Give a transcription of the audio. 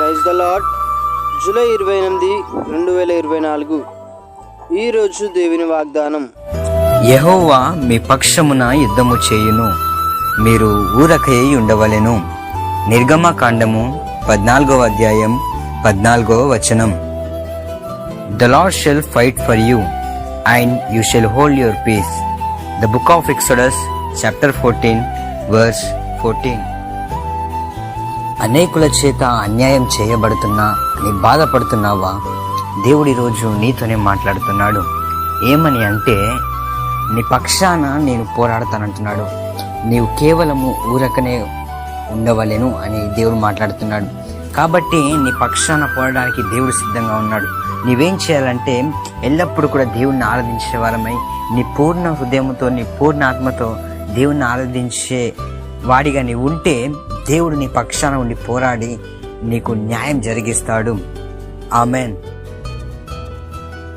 Praise the lord. July 28, 2024. ఈరోజు దేవుని వాగ్దానం. యెహోవా మీ పక్షమున యుద్ధము చేయును, మీరు ఊరకై ఉండవలెను. నిర్గమకాండము 14వ అధ్యాయం 14వ వచనం. The Lord shall fight for you and you shall hold your peace. The book of Exodus chapter 14 verse 14. అనేకుల చేత అన్యాయం చేయబడుతున్నా నీ బాధపడుతున్నావా? దేవుడి రోజు నీతోనే మాట్లాడుతున్నాడు. ఏమని అంటే, నీ పక్షాన నేను పోరాడతానంటున్నాడు. నీవు కేవలము ఊరకనే ఉండవలెను అని దేవుడు మాట్లాడుతున్నాడు. కాబట్టి నీ పక్షాన పోరాడడానికి దేవుడు సిద్ధంగా ఉన్నాడు. నీవేం చేయాలంటే, ఎల్లప్పుడూ కూడా దేవుణ్ణి ఆరాధించే వారమై నీ పూర్ణ హృదయంతో, నీ పూర్ణ ఆత్మతో దేవుణ్ణి ఆరాధించే వాడిగా నీవు ఉంటే, దేవుడు నీ పక్షాన ఉండి పోరాడి నీకు న్యాయం జరిగిస్తాడు. ఆమెన్.